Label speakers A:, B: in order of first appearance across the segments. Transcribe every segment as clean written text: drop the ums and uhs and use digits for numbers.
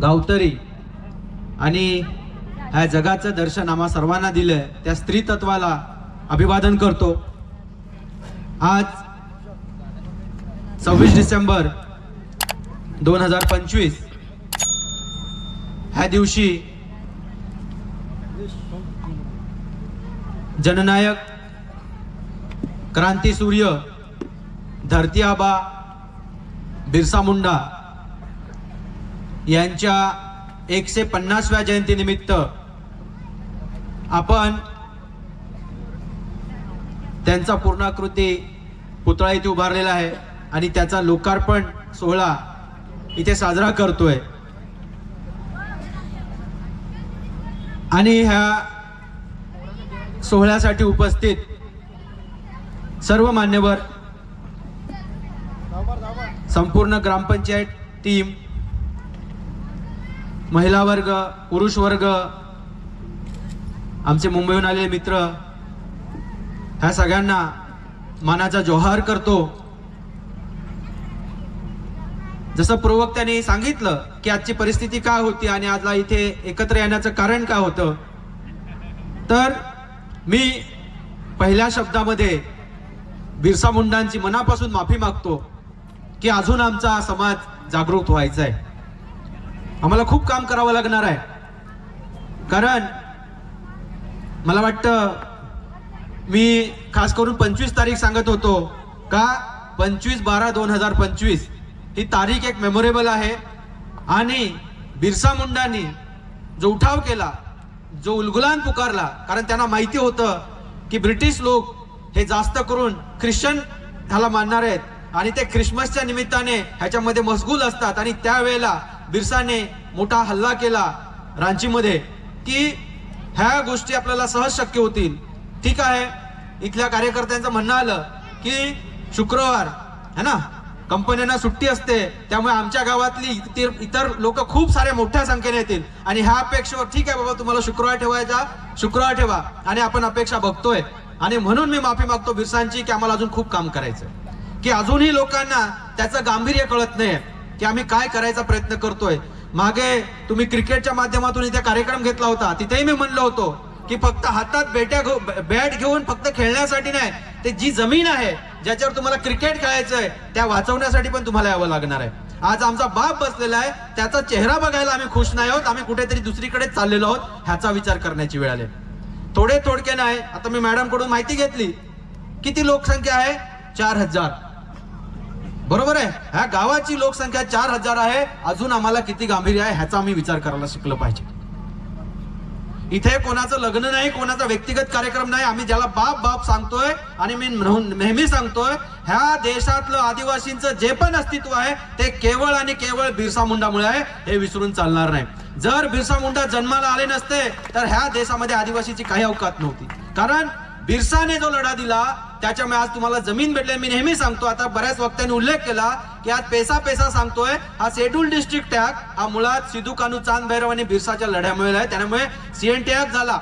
A: गावतरी आणि ह्या जगाचं दर्शन आम्हा सर्वांना दिलंय त्या स्त्री तत्वाला अभिवादन करतो। आज 26 डिसेंबर 2025 ह्या दिवशी जननायक क्रांती सूर्य धरती आबा बिरसा मुंडा यांच्या 150व्या जयंतीनिमित्त आपण त्यांचा पूर्णाकृती पुतळा इथे उभारलेला आहे आणि त्याचा लोकार्पण सोहळा इथे साजरा करतोय। आणि ह्या सोहळ्यासाठी उपस्थित सर्व मान्यवर, संपूर्ण ग्रामपंचायत टीम, महिला वर्ग, पुरुष वर्ग, आमचे मुंबईहून आलेले मित्र, ह्या सगळ्यांना मानाचा जोहार करतो। जसं प्रवक्त्याने सांगितलं की आजची परिस्थिती काय होती आणि आजला इथे एकत्र येण्याचं कारण काय होतं, तर मी पहिल्या शब्दामध्ये बिरसा मुंडांची मनापासून माफी मागतो की अजून आमचा समाज जागृत व्हायचा आहे। आम्हाला खूप काम करावं लागणार आहे, कारण मला वाटतं मी खास करून 25 तारीख सांगत होतो का 25/12/2025 ही तारीख एक मेमोरेबल आहे। आणि बिरसा मुंडांनी जो उठाव केला, जो उलगुलान पुकारला, कारण त्यांना माहिती होतं की ब्रिटिश लोक हे जास्त करून ख्रिश्चन ह्याला मानणार आहेत आणि ते ख्रिसमसच्या निमित्ताने ह्याच्यामध्ये मशगूल असतात। आणि त्यावेळेला बिरसाने मोठा हल्ला केला रांचीमध्ये की ह्या गोष्टी आपल्याला सहज शक्य होतील। ठीक आहे, इथल्या कार्यकर्त्यांचं म्हणणं आलं की शुक्रवार है ना, कंपन्यांना सुट्टी असते, त्यामुळे आमच्या गावातली इतर लोक खूप सारे मोठ्या संख्येने येतील आणि ह्या अपेक्षेवर ठीक आहे बाबा, तुम्हाला शुक्रवार ठेवायचा शुक्रवार ठेवा। आणि आपण अपेक्षा बघतोय आणि म्हणून मी माफी मागतो बिरसांची की आम्हाला अजून खूप काम करायचं, की अजूनही लोकांना त्याचं गांभीर्य कळत नाही की आम्ही काय करायचा प्रयत्न करतोय। मागे तुम्ही क्रिकेटच्या माध्यमातून इथे कार्यक्रम घेतला होता, तिथेही मी म्हणलो होतो की फक्त हातात बॅट घेऊन फक्त खेळण्यासाठी नाही, ते जी जमीन आहे ज्याच्यावर तुम्हाला क्रिकेट खेळायचंय त्या वाचवण्यासाठी पण तुम्हाला यावं लागणार आहे। आज आमचा बाप बसलेला आहे, त्याचा चेहरा बघायला आम्ही खुश नाही आहोत, आम्ही कुठेतरी दुसरीकडे चाललेलो आहोत, ह्याचा विचार करण्याची वेळ आली। थोडके नाही, आता मी मॅडम कडून माहिती घेतली, किती लोकसंख्या आहे? 4000, बरोबर आहे। ह्या गावाची लोकसंख्या 4000 आहे, अजून आम्हाला किती गांभीर्य आहे ह्याचा आम्ही विचार करायला शिकलं पाहिजे। इथे कोणाचं लग्न नाही, कोणाचा व्यक्तिगत कार्यक्रम नाही, आम्ही ज्याला बाप बाप सांगतोय आणि मी नेहमी सांगतोय, ह्या देशातलं आदिवासींचं जे पण अस्तित्व आहे ते केवळ आणि केवळ बिरसा मुंडामुळे आहे, हे विसरून चालणार नाही। जर बिरसा मुंडा जन्माला आले नसते तर ह्या देशामध्ये आदिवासीची काही अवकात नव्हती, कारण बिरसाने जो लढा दिला त्याच्यामुळे आज तुम्हाला जमीन भेटले। मी नेहमी सांगतो, आता बऱ्याच वक्त्यांनी उल्लेख केला की आज पैसा सांगतोय, हा शेड्यूल डिस्ट्रिक्ट टॅग हा मुळात सिद्धू कान्हू चांद भैरव आणि बिरसाच्या लढ्यामुळे आहे। त्यामुळे सीएन टॅग झाला,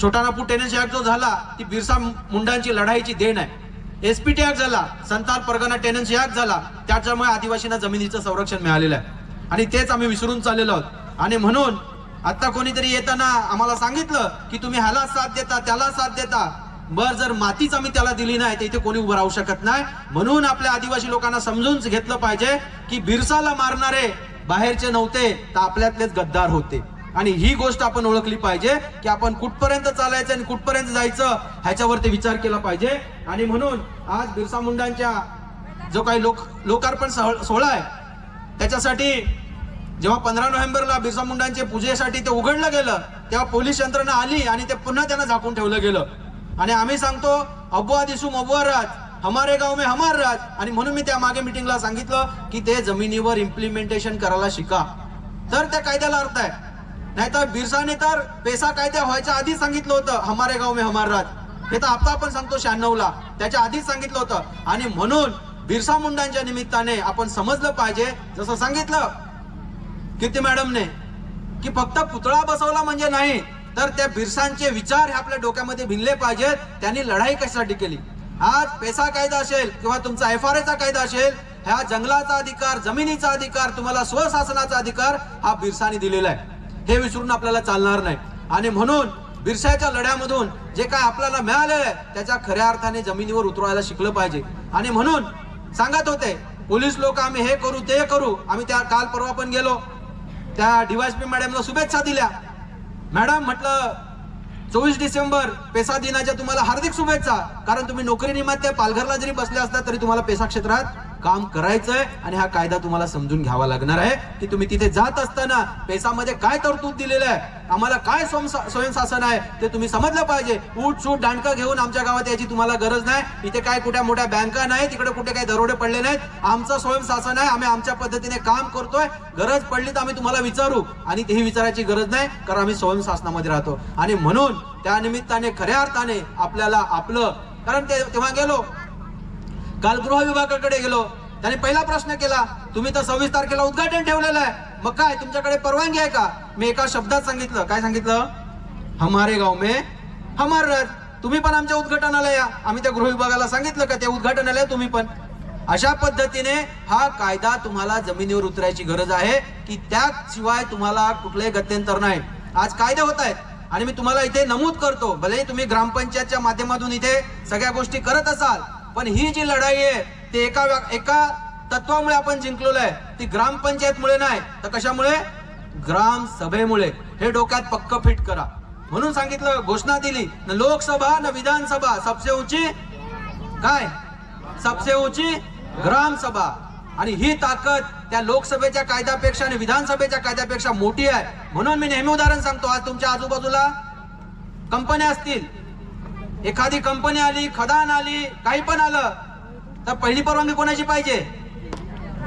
A: छोटा नागपूर टेनेन्सी ऍक्ट जो झाला ती बिरसा मुंडांची लढाईची देण आहे। एसपी टॅग झाला, संताल परगणा टेनेन्सी ऍक्ट झाला, त्याच्यामुळे आदिवासींना जमिनीचं संरक्षण मिळालेलं आहे आणि तेच आम्ही विसरून चाललेलो आहोत। आणि म्हणून आता कोणीतरी येताना आम्हाला सांगितलं की तुम्ही ह्याला साथ देता त्याला साथ देता, बर जर मातीच आम्ही त्याला दिली नाही तर इथे कोणी उभं राहू शकत नाही। म्हणून आपल्या आदिवासी लोकांना समजून घेतलं पाहिजे की बिरसाला मारणारे बाहेरचे नव्हते तर आपल्यातलेच गद्दार होते, आणि ही गोष्ट आपण ओळखली पाहिजे की आपण कुठपर्यंत चालायचं आणि कुठपर्यंत जायचं ह्याच्यावरती विचार केला पाहिजे। आणि म्हणून आज बिरसा मुंडांच्या जो काही लोकार्पण सोहळा आहे त्याच्यासाठी जेव्हा 15 नोव्हेंबरला बिरसा मुंडांच्या पूजेसाठी ते उघडलं गेलं तेव्हा पोलीस यंत्रणा आली आणि ते पुन्हा त्यांना झाकून ठेवलं गेलं। आणि आम्ही सांगतो अबुआ दिसू मबुआ राज, हमारे गाव में हमार राज। आणि म्हणून मी त्या मागे मीटिंगला सांगितलं की ते जमिनीवर इम्प्लिमेंटेशन करायला शिका, तर त्या कायद्याला अर्थ आहे। नाहीतर बिरसाने तर पैसा कायदा व्हायच्या आधी सांगितलं होतं हमारे गाव में हमार राज, हे तर आता आपण सांगतो 96ला, त्याच्या आधीच सांगितलं होतं। आणि म्हणून बिरसा मुंडांच्या निमित्ताने आपण समजलं पाहिजे, जसं सांगितलं कीर्ती मॅडमने, की फक्त पुतळा बसवला म्हणजे नाही, तर त्या बिरसांचे विचार हे आपल्या डोक्यामध्ये भिनले पाहिजेत। त्यांनी लढाई कशासाठी केली, आज पैसा कायदा असेल किंवा तुमचा FRA चा कायदा असेल, ह्या जंगलाचा अधिकार, जमिनीचा अधिकार, तुम्हाला स्वशासनाचा अधिकार हा बिरसाने दिलेला आहे, हे विसरून आपल्याला चालणार नाही. आणि म्हणून बिरसाच्या लढ्यामधून जे काय आपल्याला मिळालेलं आहे त्याच्या खऱ्या अर्थाने जमिनीवर उतरवायला शिकलं पाहिजे. आणि म्हणून सांगत होते पोलीस लोक, आम्ही हे करू ते करू. आम्ही त्या काल परवा पण गेलो, त्या डीवायएसपी मॅडमला शुभेच्छा दिल्या. मॅडम म्हटलं 24 डिसेंबर पेसा दिनाच्या तुम्हाला हार्दिक शुभेच्छा, कारण तुम्ही नोकरी निमित्त पालघरला जरी बसले असता तरी तुम्हाला पेसा क्षेत्रात काम करायचंय आणि हा कायदा तुम्हाला समजून घ्यावा लागणार आहे की तुम्ही तिथे जात असताना पेसामध्ये काय तरतूद दिलेलं आहे, आम्हाला काय स्वयंशासन आहे ते तुम्ही समजलं पाहिजे. ऊट सूट दांडकं घेऊन आमच्या गावात याची तुम्हाला गरज नाही. इथे काय कुठे मोठ्या बँका नाही, तिकडे कुठे काही दरोडे पडले नाहीत. आमचं स्वयंशासन आहे, आम्ही आमच्या पद्धतीने काम करतोय. गरज पडली तर आम्ही तुम्हाला विचारू, आणि तेही विचारायची गरज नाही कारण आम्ही स्वयंशासनामध्ये राहतो. आणि म्हणून त्या निमित्ताने खऱ्या अर्थाने आपल्याला आपलं, कारण तेव्हा गेलो काल गृह विभागाकडे गेलो, त्याने पहिला प्रश्न केला, तुम्ही तर 26 तारखेला उद्घाटन ठेवलेलं आहे, मग काय तुमच्याकडे परवानगी आहे का? मी एका शब्दात सांगितलं, काय सांगितलं? हमारे गाव में हमार राज. तुम्ही पण आमच्या उद्घाटनाला या. आम्ही त्या गृह विभागाला सांगितलं का त्या उद्घाटनाला तुम्ही पण. अशा पद्धतीने हा कायदा तुम्हाला जमिनीवर उतरायची गरज आहे की त्याशिवाय तुम्हाला कुठलंही गत्यंतर नाही. आज कायदे होत आहेत आणि मी तुम्हाला इथे नमूद करतो, भले तुम्ही ग्रामपंचायतच्या माध्यमातून इथे सगळ्या गोष्टी करत असाल, पण ही जी लढाई आहे ते एका तत्वामुळे आपण जिंकलेलो आहे. ती ग्रामपंचायतमुळे नाही तर कशामुळे? ग्राम सभेमुळे. हे डोक्यात पक्क फिट करा. म्हणून सांगितलं, घोषणा दिली, न लोकसभा न विधानसभा, सबसे ऊंची काय? सबसे ऊंची ग्रामसभा. आणि ही ताकद त्या लोकसभेच्या कायद्यापेक्षा आणि विधानसभेच्या कायद्यापेक्षा मोठी आहे. म्हणून मी नेहमी उदाहरण सांगतो, आज तुमच्या आजूबाजूला कंपन्या असतील, एखादी कंपनी आली, खदान आली, काही पण आलं तर पहिली परवानगी कोणाची पाहिजे?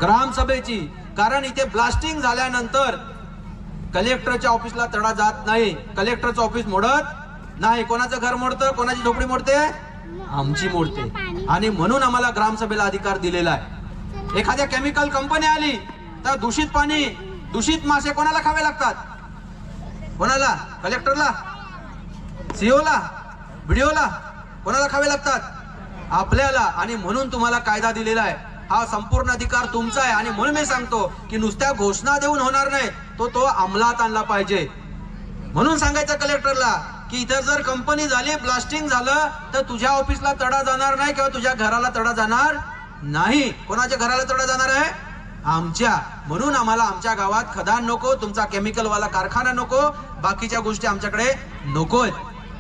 A: ग्रामसभेची. कारण इथे ब्लास्टिंग झाल्यानंतर कलेक्टरच्या ऑफिसला तडा जात नाही, कलेक्टरचं ऑफिस मोडत नाही. कोणाचं घर मोडतं, कोणाची झोपडी मोडते? आमची मोडते. आणि म्हणून आम्हाला ग्रामसभेला अधिकार दिलेला आहे. एखाद्या केमिकल कंपनी आली तर दूषित पाणी, दूषित मासे कोणाला खावे लागतात? कोणाला? कलेक्टरला, सीओला, व्हिडिओला, कोणाला खावे लागतात? आपल्याला. आणि म्हणून तुम्हाला कायदा दिलेला आहे, हा संपूर्ण अधिकार तुमचा आहे. आणि म्हणून मी सांगतो की नुसत्या घोषणा देऊन होणार नाही, तो अंमलात आणला पाहिजे. म्हणून सांगायचं कलेक्टरला की इथं जर कंपनी झाली, ब्लास्टिंग झालं तर तुझ्या ऑफिसला तडा जाणार नाही किंवा तुझ्या घराला तडा जाणार नाही. कोणाच्या घराला तडा जाणार आहे? आमच्या. म्हणून आम्हाला आमच्या गावात खदान नको, तुमचा केमिकलवाला कारखाना नको, बाकीच्या गोष्टी आमच्याकडे नकोत.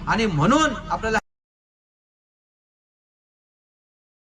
A: आणि म्हणून आपल्याला